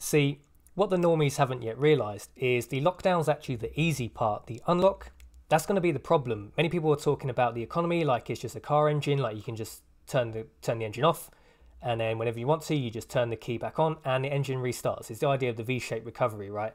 See, what the normies haven't yet realised is the lockdown's actually the easy part. The unlock, that's going to be the problem. Many people are talking about the economy like it's just a car engine, like you can just turn the engine off, and then whenever you want to, you just turn the key back on and the engine restarts. It's the idea of the V-shaped recovery, right?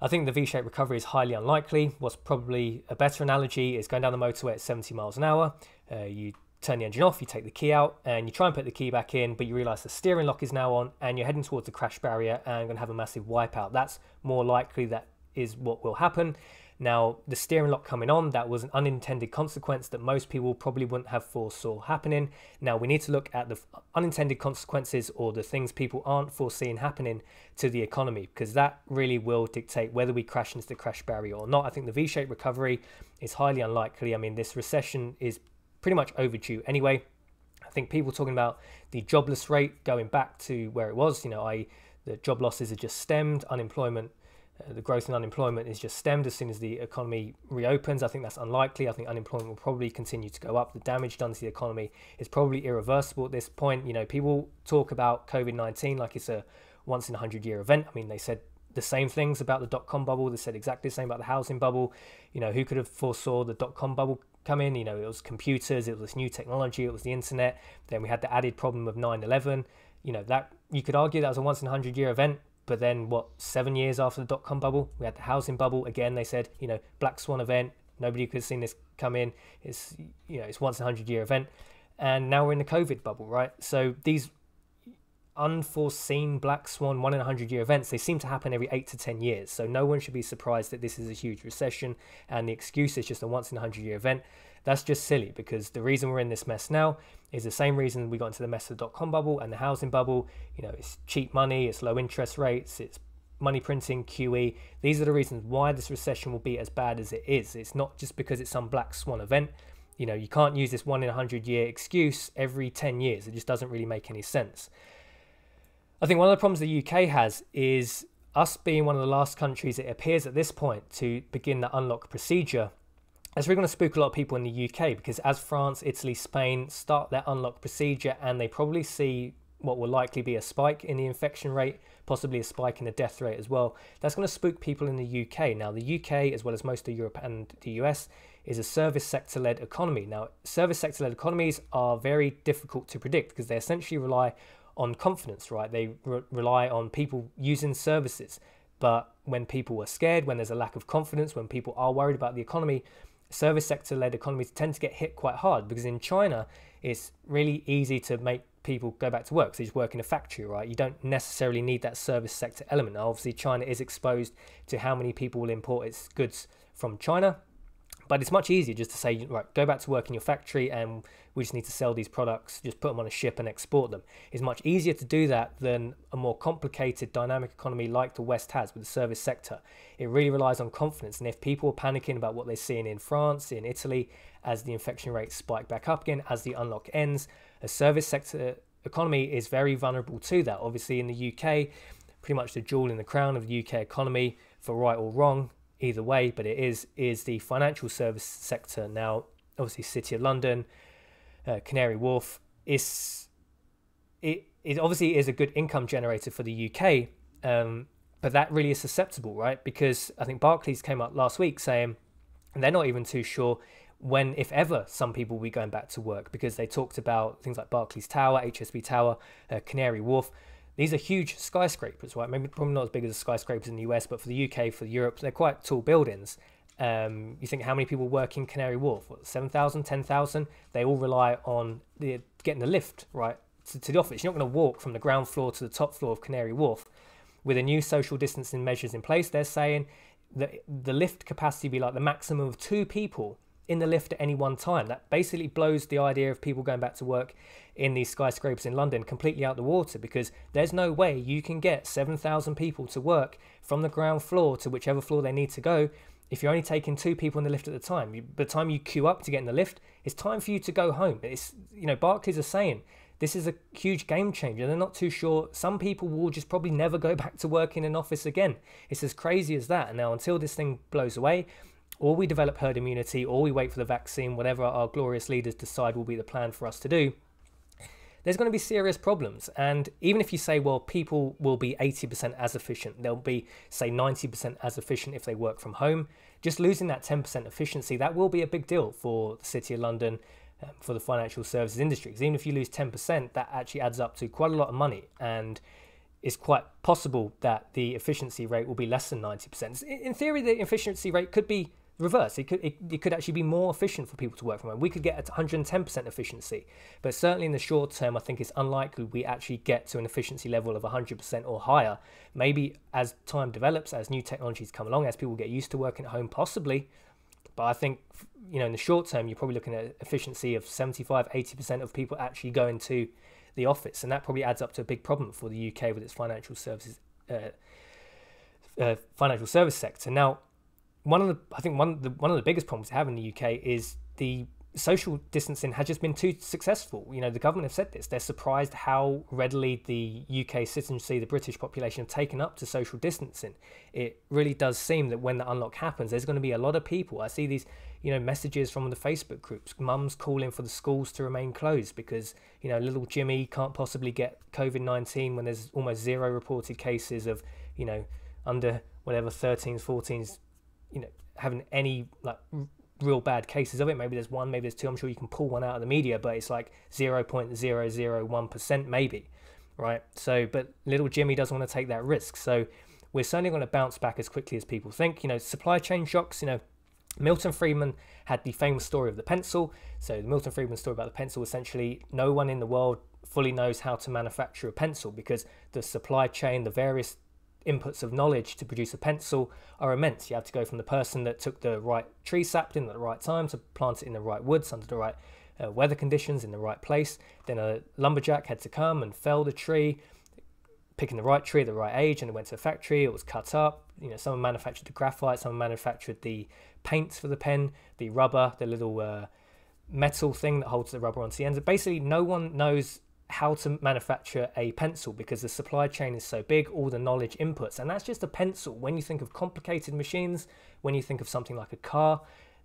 I think the V-shaped recovery is highly unlikely. What's probably a better analogy is going down the motorway at 70 miles an hour. You turn the engine off, you take the key out, and you try and put the key back in, but you realise the steering lock is now on, and you're heading towards the crash barrier and going to have a massive wipeout. That's more likely that is what will happen. Now, the steering lock coming on, that was an unintended consequence that most people probably wouldn't have foresaw happening. Now, we need to look at the unintended consequences, or the things people aren't foreseeing happening to the economy, because that really will dictate whether we crash into the crash barrier or not. I think the V-shaped recovery is highly unlikely. I mean, this recession is pretty much overdue anyway. I think people talking about the jobless rate going back to where it was, the job losses are just stemmed, unemployment, the growth in unemployment is just stemmed as soon as the economy reopens. I think that's unlikely. I think unemployment will probably continue to go up. The damage done to the economy is probably irreversible at this point. People talk about COVID-19 like it's a once in 100-year event. I mean, they said the same things about the dot-com bubble. They said exactly the same about the housing bubble. Who could have foresaw the dot-com bubble come in? It was computers, it was new technology, it was the internet. Then we had the added problem of 9/11. That you could argue that was a once in 100-year event. But then, 7 years after the dot-com bubble, we had the housing bubble. Again, they said, black swan event. Nobody could have seen this come in. It's once in a 100-year event. And now we're in the COVID bubble, right? So these unforeseen black swan 1 in a 100-year events, they seem to happen every 8 to 10 years. So no one should be surprised that this is a huge recession and the excuse is just a once in a 100-year event. That's just silly, because the reason we're in this mess now is the same reason we got into the mess of the dot-com bubble and the housing bubble. It's cheap money, it's low interest rates, it's money printing, QE. These are the reasons why this recession will be as bad as it is. It's not just because it's some black swan event. You can't use this 1 in a 100-year excuse every 10 years. It just doesn't really make any sense. I think one of the problems the UK has is us being one of the last countries, it appears at this point, to begin the unlock procedure. That's really going to spook a lot of people in the UK, because as France, Italy, Spain start their unlock procedure and they probably see what will likely be a spike in the infection rate, possibly a spike in the death rate as well, that's going to spook people in the UK. Now, the UK, as well as most of Europe and the US, is a service sector-led economy. Now, service sector-led economies are very difficult to predict because they essentially rely on confidence, right? They rely on people using services. But when people are scared, when there's a lack of confidence, when people are worried about the economy, service sector-led economies tend to get hit quite hard, because in China, it's really easy to make people go back to work. So you just work in a factory, right? You don't necessarily need that service sector element. Now, obviously, China is exposed to how many people will import its goods from China. But it's much easier just to say, right, go back to work in your factory and we just need to sell these products, just put them on a ship and export them. It's much easier to do that than a more complicated dynamic economy like the West has with the service sector. It really relies on confidence. And if people are panicking about what they're seeing in France, in Italy, as the infection rates spike back up again, as the unlock ends, a service sector economy is very vulnerable to that. Obviously in the UK, pretty much the jewel in the crown of the UK economy, for right or wrong, either way, but it is the financial service sector. Now, obviously, City of London, Canary Wharf, it obviously is a good income generator for the UK, but that really is susceptible, right? Because I think Barclays came up last week saying, and they're not even too sure when, if ever, some people will be going back to work, because they talked about things like Barclays Tower, HSB Tower, Canary Wharf. These are huge skyscrapers, right? Maybe probably not as big as the skyscrapers in the US, but for the UK, for Europe, they're quite tall buildings. You think how many people work in Canary Wharf? What, 7,000, 10,000? They all rely on getting the lift, right, to the office. You're not going to walk from the ground floor to the top floor of Canary Wharf. With the new social distancing measures in place, they're saying that the lift capacity be like the maximum of 2 people in the lift at any one time. That basically blows the idea of people going back to work in these skyscrapers in London completely out the water, because there's no way you can get 7,000 people to work from the ground floor to whichever floor they need to go if you're only taking 2 people in the lift at the time. By the time you queue up to get in the lift, it's time for you to go home. It's, Barclays are saying this is a huge game changer. They're not too sure. Some people will just probably never go back to work in an office again. It's as crazy as that. And now, until this thing blows away, or we develop herd immunity, or we wait for the vaccine, whatever our glorious leaders decide will be the plan for us to do, there's going to be serious problems. And even if you say, well, people will be 80% as efficient, they'll be, say, 90% as efficient if they work from home, just losing that 10% efficiency, that will be a big deal for the City of London, for the financial services industry. Because even if you lose 10%, that actually adds up to quite a lot of money. And it's quite possible that the efficiency rate will be less than 90%. In theory, the efficiency rate could be reversed. It could actually be more efficient for people to work from home. We could get at 110% efficiency, but certainly in the short term, I think it's unlikely we actually get to an efficiency level of 100% or higher. Maybe as time develops, as new technologies come along, as people get used to working at home, possibly. But I think, in the short term, you're probably looking at efficiency of 75-80% of people actually going to the office, and that probably adds up to a big problem for the UK with its financial services sector. Now, one of the biggest problems to have in the UK is the social distancing has just been too successful. The government have said this. They're surprised how readily the UK citizenry, the British population, have taken up to social distancing. It really does seem that when the unlock happens, there's going to be a lot of people. I see these, messages from the Facebook groups, mums calling for the schools to remain closed because, little Jimmy can't possibly get COVID-19 when there's almost zero reported cases of, under whatever 13s, 14s, having any real bad cases of it. Maybe there's one, maybe there's two. I'm sure you can pull one out of the media, but it's like 0.001% maybe, right? So, but little Jimmy doesn't want to take that risk. So we're certainly going to bounce back as quickly as people think. Supply chain shocks, Milton Friedman had the famous story of the pencil. So the Milton Friedman story about the pencil, essentially no one in the world fully knows how to manufacture a pencil because the supply chain, the various inputs of knowledge to produce a pencil are immense. You have to go from the person that took the right tree sapling at the right time to plant it in the right woods under the right weather conditions in the right place. Then a lumberjack had to come and fell the tree, picking the right tree at the right age, and it went to a factory, it was cut up. Someone manufactured the graphite, someone manufactured the paints for the pen, the rubber, the little metal thing that holds the rubber onto the ends. Basically, no one knows how to manufacture a pencil because the supply chain is so big, all the knowledge inputs, and that's just a pencil. When you think of complicated machines, when you think of something like a car,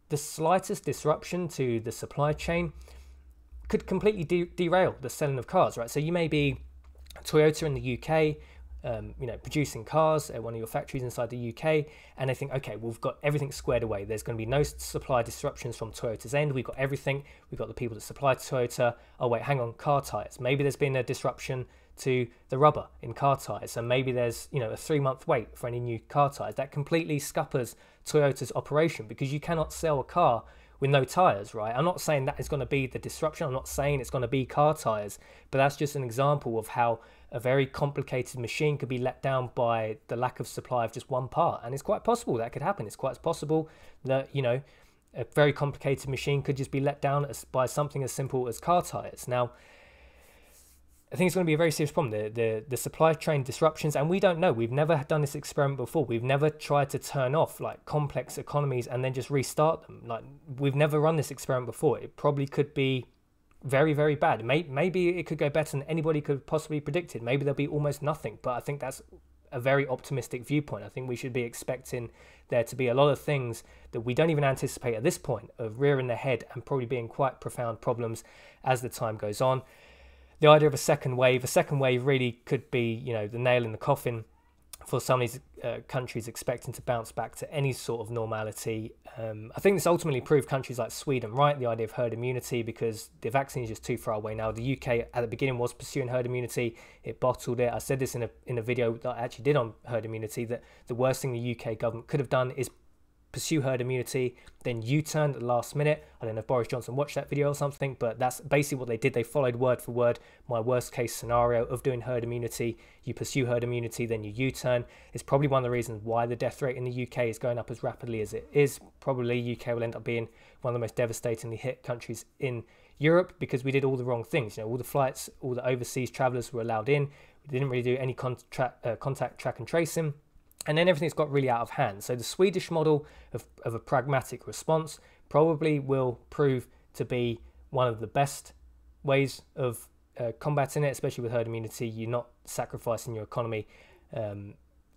the slightest disruption to the supply chain could completely derail the selling of cars, right? So you may be Toyota in the UK, producing cars at one of your factories inside the UK, and they think, okay, we've got everything squared away. There's going to be no supply disruptions from Toyota's end. We've got everything. We've got the people that supply Toyota. Oh wait, hang on, car tires. Maybe there's been a disruption to the rubber in car tires, and maybe there's a 3-month wait for any new car tires. That completely scuppers Toyota's operation because you cannot sell a car with no tires, right? I'm not saying that is going to be the disruption. I'm not saying it's going to be car tires, but that's just an example of how a very complicated machine could be let down by the lack of supply of just one part. And it's quite possible that could happen. It's quite possible that, a very complicated machine could just be let down by something as simple as car tires. Now, I think it's going to be a very serious problem, the supply chain disruptions, and we don't know. We've never done this experiment before. We've never tried to turn off complex economies and then just restart them. We've never run this experiment before. It probably could be very, very bad. Maybe it could go better than anybody could possibly predicted. Maybe there'll be almost nothing, but I think that's a very optimistic viewpoint. I think we should be expecting there to be a lot of things that we don't even anticipate at this point of rearing their head and probably being quite profound problems as the time goes on. The idea of a second wave really could be, the nail in the coffin for some of these countries expecting to bounce back to any sort of normality. I think this ultimately proved countries like Sweden right, the idea of herd immunity, because the vaccine is just too far away now. The UK at the beginning was pursuing herd immunity. It bottled it. I said this in a video that I actually did on herd immunity, that the worst thing the UK government could have done is pursue herd immunity, then U-turn at the last minute. I don't know if Boris Johnson watched that video or something, but that's basically what they did. They followed word for word my worst case scenario of doing herd immunity. You pursue herd immunity, then you U-turn. It's probably one of the reasons why the death rate in the UK is going up as rapidly as it is. Probably UK will end up being one of the most devastatingly hit countries in Europe because we did all the wrong things. All the flights, all the overseas travellers were allowed in. We didn't really do any contact track and tracing. And then everything's got really out of hand. So the Swedish model of a pragmatic response probably will prove to be one of the best ways of combating it, especially with herd immunity. You're not sacrificing your economy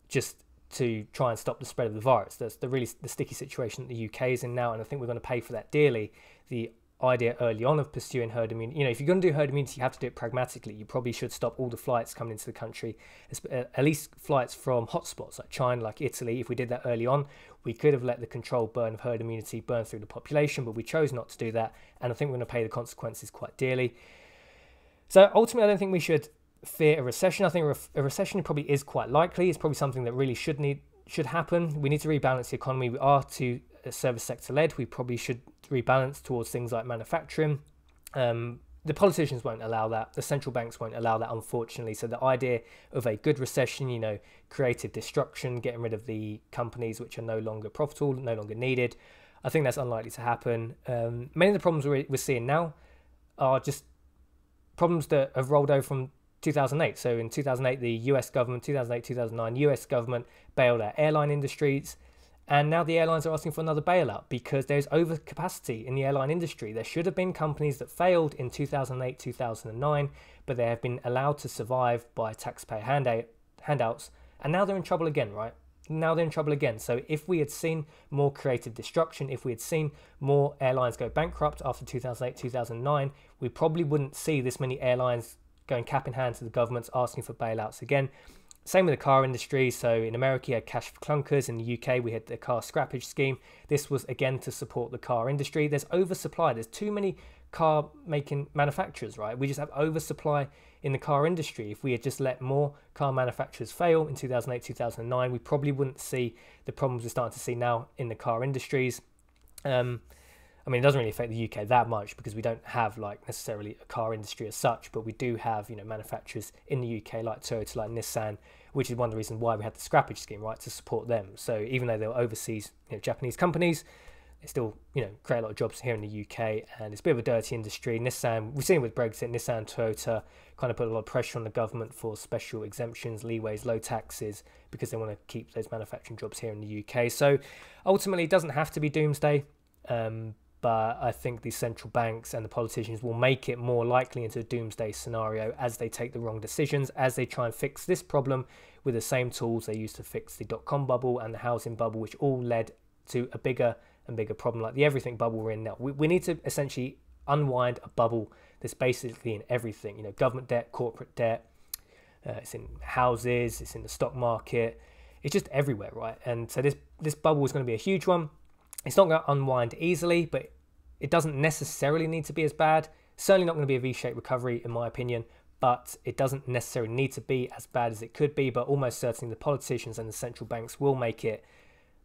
just to try and stop the spread of the virus. That's the sticky situation that the UK is in now, and I think we're going to pay for that dearly. The idea early on of pursuing herd immunity. You know, if you're going to do herd immunity, you have to do it pragmatically. You probably should stop all the flights coming into the country, at least flights from hotspots like China, like Italy. If we did that early on, we could have let the controlled burn of herd immunity burn through the population, but we chose not to do that, and I think we're going to pay the consequences quite dearly. So ultimately, I don't think we should fear a recession. I think a recession probably is quite likely. It's probably something that really should happen. We need to rebalance the economy. We are to service sector led. We probably should rebalance towards things like manufacturing. The politicians won't allow that. The central banks won't allow that, unfortunately. So the idea of a good recession, you know, creative destruction, getting rid of the companies which are no longer profitable, no longer needed, I think that's unlikely to happen. Many of the problems we're seeing now are just problems that have rolled over from 2008. So in 2008, the US government, 2008, 2009, US government bailed out airline industries. And now the airlines are asking for another bailout because there's overcapacity in the airline industry. There should have been companies that failed in 2008, 2009, but they have been allowed to survive by taxpayer handouts. And now they're in trouble again, right? Now they're in trouble again. So if we had seen more creative destruction, if we had seen more airlines go bankrupt after 2008, 2009, we probably wouldn't see this many airlines going cap in hand to the governments asking for bailouts again. Same with the car industry. So in America, you had cash for clunkers. In the UK, we had the car scrappage scheme. This was, again, to support the car industry. There's oversupply. There's too many car making manufacturers, right? We just have oversupply in the car industry. If we had just let more car manufacturers fail in 2008, 2009, we probably wouldn't see the problems we're starting to see now in the car industries. I mean, it doesn't really affect the UK that much because we don't have like necessarily a car industry as such, but we do have, you know, manufacturers in the UK like Toyota, like Nissan, which is one of the reasons why we had the scrappage scheme, right, to support them. So even though they were overseas, you know, Japanese companies, they still, you know, create a lot of jobs here in the UK, and it's a bit of a dirty industry. Nissan, we've seen with Brexit, Nissan, Toyota kind of put a lot of pressure on the government for special exemptions, leeways, low taxes, because they want to keep those manufacturing jobs here in the UK. So ultimately, it doesn't have to be doomsday. But I think the central banks and the politicians will make it more likely into a doomsday scenario as they take the wrong decisions, as they try and fix this problem with the same tools they used to fix the dot-com bubble and the housing bubble, which all led to a bigger and bigger problem like the everything bubble we're in now. We need to essentially unwind a bubble that's basically in everything, you know, government debt, corporate debt, it's in houses, it's in the stock market, it's just everywhere, right? And so this bubble is going to be a huge one. It's not going to unwind easily, but it doesn't necessarily need to be as bad. Certainly not going to be a V-shaped recovery, in my opinion, but it doesn't necessarily need to be as bad as it could be. But almost certainly the politicians and the central banks will make it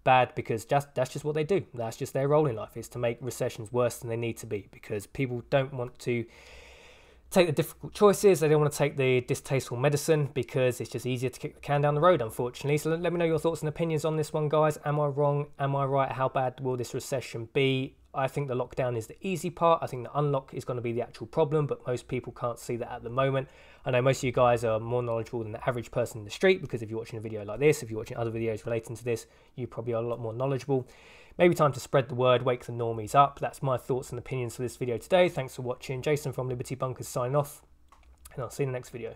bad because that's just what they do. That's just their role in life, is to make recessions worse than they need to be, because people don't want to take the difficult choices. They don't want to take the distasteful medicine because it's just easier to kick the can down the road, unfortunately. So let me know your thoughts and opinions on this one, guys. Am I wrong? Am I right? How bad will this recession be? I think the lockdown is the easy part. I think the unlock is going to be the actual problem, but most people can't see that at the moment. I know most of you guys are more knowledgeable than the average person in the street, because if you're watching a video like this, if you're watching other videos relating to this, you probably are a lot more knowledgeable. Maybe time to spread the word, wake the normies up. That's my thoughts and opinions for this video today. Thanks for watching. Jason from Liberty Bunkers signing off, and I'll see you in the next video.